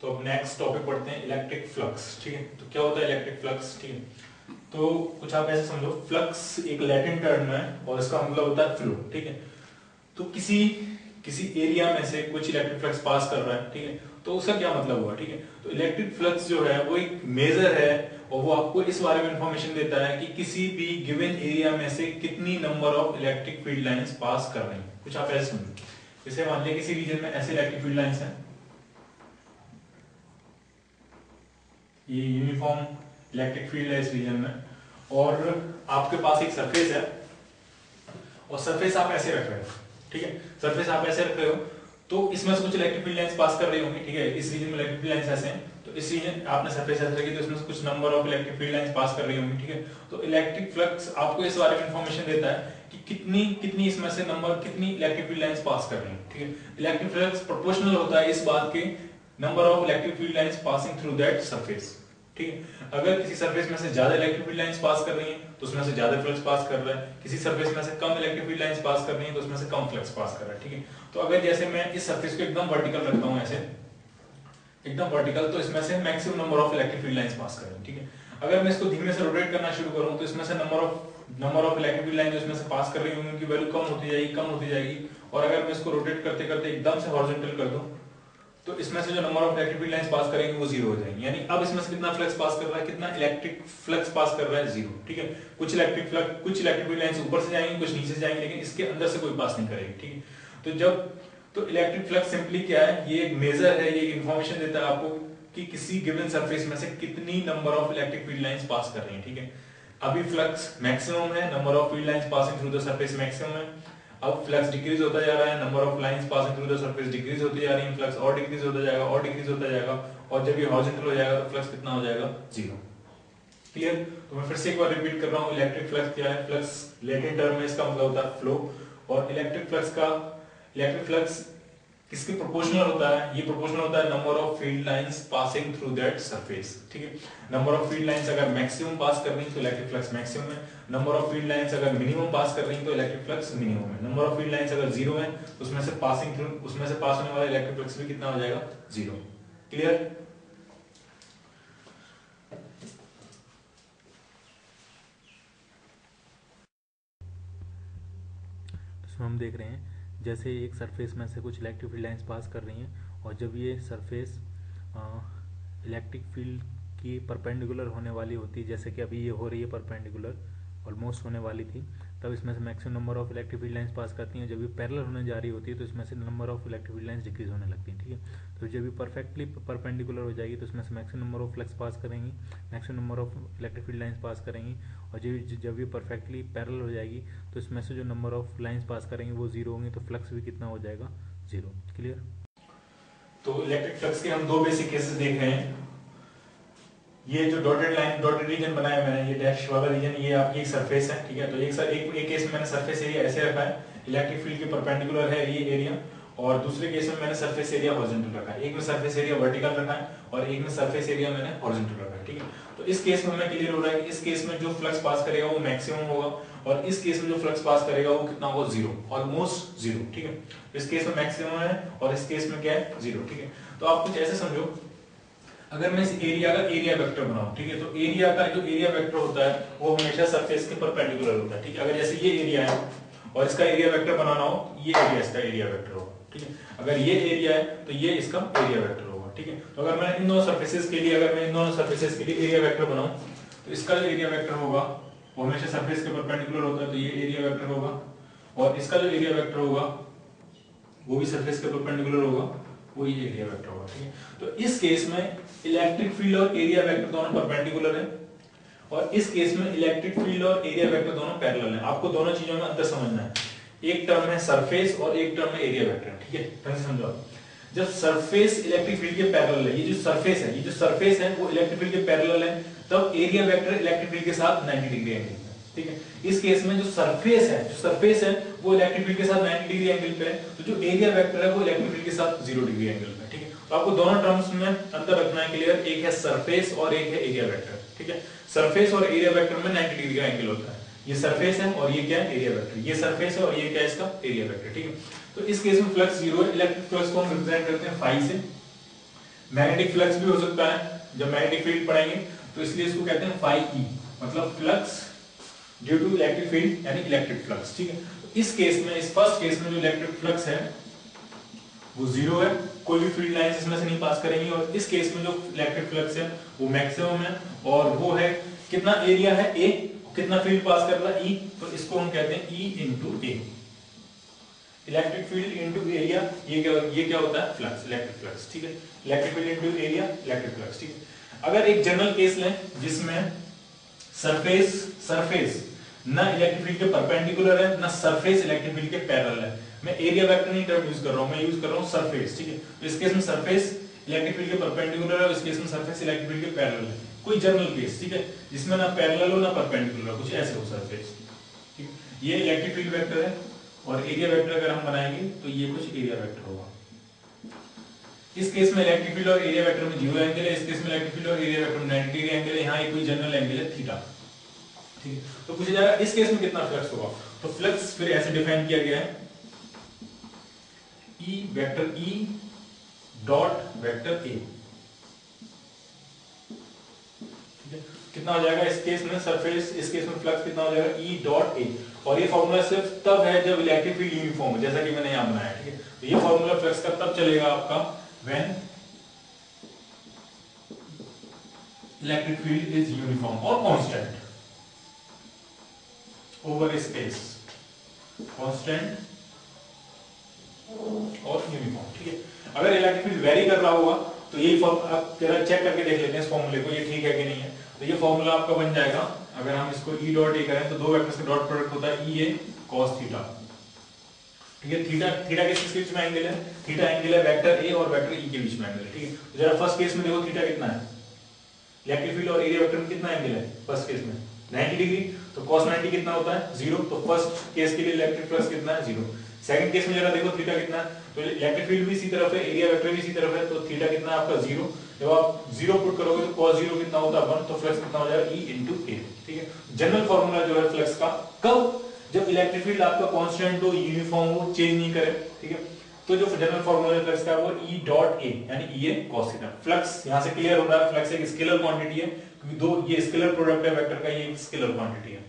तो अब next topic पढ़ते हैं इलेक्ट्रिक फ्लक्स। ठीक है, तो क्या होता है इलेक्ट्रिक फ्लक्स। ठीक है, तो कुछ आप ऐसे समझो, फ्लक्स एक लैटिन टर्म है और इसका मतलब होता है फ्लो। ठीक है, तो किसी किसी एरिया में से कुछ इलेक्ट्रिक फ्लक्स पास कर रहा है। ठीक है, तो उसका क्या मतलब हुआ। ठीक है, तो इलेक्ट्रिक फ्लक्स जो है वो एक मेजर है और वो आपको इस बारे में इंफॉर्मेशन देता है कि किसी भी गिवन एरिया में से कितनी number of electric field lines pass कर रही हैं। कुछ आप ऐसे समझो, जैसे मान लिया किसी रीजन में ऐसे इलेक्ट्रिक फील्ड लाइंस हैं, ये यूनिफॉर्म इलेक्ट्रिक फील्ड है इस रीजन में, और आपके पास एक सरफेस है और सरफेस आप ऐसे रख रहे हो। ठीक है, सरफेस आप ऐसे रख रहे हो तो इसमें से कुछ इलेक्ट्रिक फील्ड लाइंस पास कर रही होंगी। ठीक है, इस रीजन में इलेक्ट्रिक फील्ड लाइंस ऐसे हैं, तो इस रीजन आपने सरफेस ऐसे रखी तो इसमें से कुछ number of electric field lines pass कर रही होंगी। ठीक है, तो इलेक्ट्रिक फ्लक्स आपको इस बारे में इंफॉर्मेशन देता है कि कितनी कितनी इसमें से नंबर कितनी इलेक्ट्रिक फील्ड लाइंस पास कर रही हैं। ठीक है, इलेक्ट्रिक फ्लक्स प्रोपोर्शनल होता है इस बात के number of electric field lines passing through that surface. ठीक है, अगर किसी सरफेस में से ज्यादा इलेक्ट्रिक फील्ड लाइंस पास कर रही हैं तो उसमें से ज्यादा फ्लक्स पास कर रहा है, किसी सरफेस में से कम इलेक्ट्रिक फील्ड लाइंस पास कर रही हैं तो उसमें से कम फ्लक्स पास कर रहा है। ठीक है, तो अगर जैसे मैं इस सरफेस को एकदम वर्टिकल रखता हूं, ऐसे एकदम वर्टिकल, तो इसमें से maximum number of electric field lines pass कर रही हैं। ठीक है, अगर मैं इसको धीमे से रोटेट करना शुरू करूं तो इसमें से number of electric field line जो इसमें से पास कर रही होंगी उनकी वैल्यू कम होती जाएगी, और अगर मैं इसको रोटेट करते करते एकदम से हॉरिजॉन्टल कर दूं तो इसमें से जो number of electric field lines pass करेंगे वो जीरो हो जाएंगे। यानी अब इसमें से कितना फ्लक्स पास कर रहा है, कितना इलेक्ट्रिक फ्लक्स पास कर रहा है, जीरो। ठीक है, कुछ इलेक्ट्रिक फील्ड लाइंस ऊपर से जाएंगी, कुछ नीचे से जाएंगी, लेकिन इसके अंदर से कोई पास नहीं करेगी। ठीक है, तो इलेक्ट्रिक फ्लक्स सिंपली क्या है, ये एक मेजर है, ये इंफॉर्मेशन देता है आपको कि किसी गिवन सरफेस में से कितनी number of electric field lines pass कर रही हैं। ठीक है, अभी फ्लक्स मैक्सिमम है, number of field lines passing through the surface maximum है। अब फ्लक्स डिक्रीज होता जा रहा है, number of lines passing through the surface decrease होती जा रही है, फ्लक्स और डिक्रीज होता जाएगा, और जब ये हॉरिजॉन्टल हो जाएगा तो फ्लक्स कितना हो जाएगा, जीरो। क्लियर। तो मैं फिर से एक बार रिपीट कर रहा हूं, इलेक्ट्रिक फ्लक्स क्या है। फ्लक्स लैटिन टर्म में इसका मतलब होता है फ्लो, और इलेक्ट्रिक फ्लक्स किसके प्रोपोर्शनल होता है, ये प्रोपोर्शनल होता है number of field lines passing through that surface. ठीक है, नंबर ऑफ फील्ड लाइंस अगर मैक्सिमम पास कर रही है तो इलेक्ट्रिक फ्लक्स मैक्सिमम है, नंबर ऑफ फील्ड लाइंस अगर मिनिमम पास कर रही है तो इलेक्ट्रिक फ्लक्स मिनिमम है, नंबर ऑफ फील्ड लाइंस अगर जीरो है तो उसमें से पास होने वाला इलेक्ट्रिक फ्लक्स भी कितना हो जाएगा, जीरो। क्लियर। इसमें हम देख रहे हैं जैसे एक सरफेस में से कुछ इलेक्ट्रिक फील्ड लाइंस पास कर रही हैं, और जब ये सरफेस इलेक्ट्रिक फील्ड की परपेंडिकुलर होने वाली होती है, जैसे कि अभी ये हो रही है परपेंडिकुलर, ऑलमोस्ट होने वाली थी, तब इसमें से maximum number of electric field lines pass करती हैं। जब ये पैरेलल होने जा रही होती है तो इसमें से number of electric field lines decrease होने लगती हैं। ठीक है, तो जब ये परफेक्टली परपेंडिकुलर हो जाएगी तो इसमें से maximum number of flux pass करेंगी, maximum number of electric field lines pass करेंगी, और जब ये परफेक्टली पैरेलल हो जाएगी तो इसमें से जो नंबर ऑफ लाइंस पास करेंगे वो जीरो होंगी, तो फ्लक्स भी कितना हो जाएगा, जीरो। क्लियर। तो इलेक्ट्रिक फ्लक्स के हम दो बेसिक केसेस देख रहे हैं। ये जो डॉटेड रीजन बनाया मैंने, ये डैश वाला रीजन, ये आपकी एक सरफेस है। ठीक है, तो एक केस में मैंने सरफेस एरिया ऐसे रखा है, इलेक्ट्रिक फील्ड के परपेंडिकुलर है ये एरिया, और दूसरे केस में मैंने सरफेस एरिया हॉरिजॉन्टल रखा है। एक में सरफेस एरिया वर्टिकल रखा है और एक में सरफेस एरिया मैंने हॉरिजॉन्टल रखा है। ठीक है, तो इस केस में हमें क्लियर हो रहा है कि इस केस में जो फ्लक्स पास करेगा वो मैक्सिमम होगा, और इस केस में जो फ्लक्स पास करेगा वो कितना होगा, जीरो, ऑलमोस्ट जीरो। ठीक है, इस केस में मैक्सिमम है और इस केस में क्या है, जीरो। ठीक है, तो आप कुछ ऐसे समझो, अगर मैं इस एरिया का एरिया वेक्टर बनाऊं, ठीक है, तो एरिया का जो एरिया वेक्टर होता है वो हमेशा सरफेस के परपेंडिकुलर होता है। ठीक है, अगर जैसे ये एरिया है और इसका एरिया वेक्टर बनाना हो, ये एरिया इसका एरिया वेक्टर होगा। ठीक है, अगर ये एरिया है तो ये इसका एरिया वेक्टर होगा। ठीक है, तो अगर मैं इन दोनों सरफेसेस के लिए एरिया वेक्टर बनाऊं तो इसका जो एरिया वेक्टर होगा वो हमेशा सरफेस के परपेंडिकुलर होता है, तो ये एरिया वेक्टर होगा, और इसका जो एरिया वेक्टर होगा वो भी सरफेस के परपेंडिकुलर होगा, वो ये एरिया वेक्टर होगा। ठीक है, तो इस केस में इलेक्ट्रिक फील्ड और एरिया वेक्टर दोनों परपेंडिकुलर है, और इस केस में इलेक्ट्रिक फील्ड और एरिया वेक्टर दोनों पैरेलल है। आपको दोनों चीजों में अंतर समझना है, एक टर्म है सरफेस और एक टर्म है एरिया वेक्टर। ठीक है, ढंग से समझो। जब सरफेस इलेक्ट्रिक फील्ड के पैरेलल है, ये जो सरफेस है वो इलेक्ट्रिक फील्ड के पैरेलल है, तब एरिया वेक्टर इलेक्ट्रिक फील्ड के साथ 90 डिग्री एंगल पे। ठीक है, इस केस में जो सरफेस है वो इलेक्ट्रिक फील्ड के साथ 90 डिग्री एंगल पे है, तो जो एरिया वेक्टर है वो इलेक्ट्रिक फील्ड के साथ 0 डिग्री एंगल पे। ठीक है, तो आपको दोनों टर्म्स में अंतर रखना है क्लियर, एक है सरफेस और एक है एरिया वेक्टर। ठीक है, सरफेस और एरिया वेक्टर में 90 डिग्री का एंगल होता है, ये सरफेस है और ये क्या है, एरिया वेक्टर। ये सरफेस है और ये क्या है, इसका एरिया वेक्टर। ठीक है, तो इस केस में फ्लक्स जीरो है। इलेक्ट्रिक फ्लक्स को हम रिप्रेजेंट करते हैं फाई से। मैग्नेटिक फ्लक्स भी हो सकता है जब मैग्नेटिक फील्ड पढ़ेंगे, तो इसलिए इसको कहते हैं फाई ई, मतलब flux due to electric field यानी इलेक्ट्रिक फ्लक्स। ठीक है, तो इस केस में, इस फर्स्ट केस में जो इलेक्ट्रिक फ्लक्स है वो जीरो है, कोई भी फील्ड लाइन इसमें से नहीं पास करेंगी। और इस केस में जो इलेक्ट्रिक फ्लक्स है वो मैक्सिमम है, और वो है कितना, एरिया है ए, कितना फील्ड पास कर रहा है ई, तो इसको हम कहते हैं ई इंटू ए, इलेक्ट्रिक फील्ड इंटू एरिया। ये क्या होता है, फ्लक्स, इलेक्ट्रिक फ्लक्स। ठीक है, electric field into area, electric flux. ठीक है, अगर एक जनरल केस लें जिसमें सरफेस ना इलेक्ट्रिक फील्ड के परपेंडिकुलर है ना सरफेस इलेक्ट्रिक फील्ड के पैरेलल है, मैं एरिया वेक्टर नहीं टर्म यूज कर रहा हूं, मैं यूज कर रहा हूं सरफेस। ठीक है, तो इस केस में सरफेस इलेक्ट्रिक फील्ड के परपेंडिकुलर है, इस केस में सरफेस इलेक्ट्रिक फील्ड के पैरेलल है। कोई जनरल केस, ठीक है, जिसमें ना पैरेलल हो ना परपेंडिकुलर हो, कुछ ऐसे हो सरफेस। ठीक है, ये इलेक्ट्रिक फील्ड वेक्टर है, और एरिया वेक्टर अगर हम बनाएंगे तो ये कुछ एरिया वेक्टर होगा। इस केस में इलेक्ट्रिक फील्ड और एरिया वेक्टर में 0 एंगल है, इस केस में इलेक्ट्रिक फील्ड और एरिया वेक्टर में 90 डिग्री एंगल है, यहाँ एक कोई जनरल एंगल है थीटा। ठीक है, तो पूछा जा रहा है इस केस में कितना फ्लक्स होगा, तो फ्लक्स फिर ऐसे डिफाइन किया गया है, E vector E dot vector A. ठीक है, कितना हो जाएगा इस केस में सरफेस, इस केस में फ्लक्स कितना हो जाएगा, ई डॉट ए। और ये फॉर्मूला सिर्फ तब है जब इलेक्ट्रिक फील्ड यूनिफॉर्म हो, जैसा कि मैंने यहां बनाया। ठीक है, तो ये फॉर्मूला फ्लक्स का तब चलेगा आपका when electric field is uniform और कांस्टेंट ओवर स्पेस, कांस्टेंट और यूनिफॉर्म। ठीक है, अगर इलेक्ट्रिक फील्ड वेरी कर रहा होगा तो यही फॉर्मूला आप जरा चेक करके देख लेते हैं इस फॉर्मूले को, ये ठीक है कि नहीं है। तो ये फॉर्मूला आपका बन जाएगा, अगर हम इसको ई डॉट ए करें तो दो वेक्टर्स का डॉट प्रोडक्ट होता है ई ए cos थीटा। ठीक है, थीटा किसके बीच में एंगल है, थीटा एंगल है वेक्टर ए और वेक्टर ई के बीच में एंगल है। ठीक है, तो जरा फर्स्ट केस में देखो थीटा कितना है, इलेक्ट्रिक फील्ड और एरिया वेक्टर में कितना एंगल है फर्स्ट केस में 90 डिग्री, तो cos 90 कितना होता है 0, तो फर्स्ट केस के लिए इलेक्ट्रिक फ्लक्स कितना है 0। सेकंड केस में जरा देखो थीटा कितना है, तो इलेक्ट्रिक फील्ड भी इसी तरफ है, एरिया वेक्टर भी इसी तरफ है, तो थीटा कितना है आपका 0। जब आप 0 पुट करोगे तो cos 0 कितना होता है 1, तो फ्लक्स कितना हो जाएगा E into A। ठीक है, जनरल फार्मूला जो है फ्लक्स का, कब, जब इलेक्ट्रिक फील्ड आपका कांस्टेंट हो, यूनिफॉर्म हो, चेंज नहीं करे। ठीक है, तो जो जनरल फार्मूला फ्लक्स का वो E डॉट A यानी E A cos theta. Flux यहां से क्लियर हो रहा है, फ्लक्स एक स्केलर क्वांटिटी है, क्योंकि दो ये स्केलर प्रोडक्ट है वेक्टर का, ये एक स्केलर क्वांटिटी है।